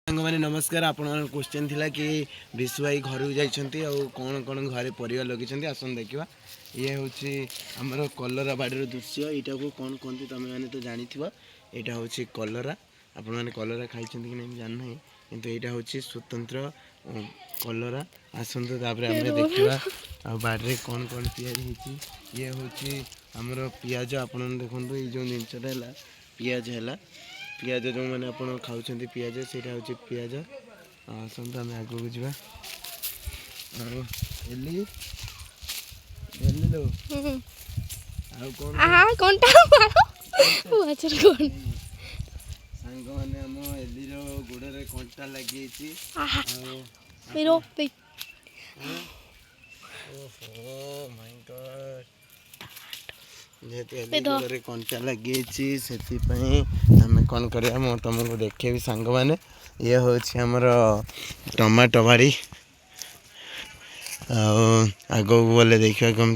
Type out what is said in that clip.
सांग मैंने नमस्कार आपण क्वेश्चन थिला कि विशु भाई घर जाइछंती आ कौन कौन घरे परिवार लगे आसन देखा ये हूँ आमर कलरा बाड़ी दृश्य यहाँ को कौन कहते तुम मैंने तो जानी यहाँ हूँ कलरा आपण मैंने कलरा खाई कि नहीं जानना किंतु यहाँ हूँ स्वतंत्र कलरा आसतु आम देखा आ बाड़ी कौन कौन तैयारी ये हूँ आमर पिज आपण देखो ये जो जिनसा है पिज है पिज जो मैंने आप खाऊँ पिज से हूँ पिज आसतु आम आग को जा सांग मैंने आम एलिर गोड़े कंटा लगी जेहेतु गोड़े कंटा लगी से आम कौन कर तुमको देखे सांग मैंने ये हूँ आमर टमाटो बाड़ी आग गले देखा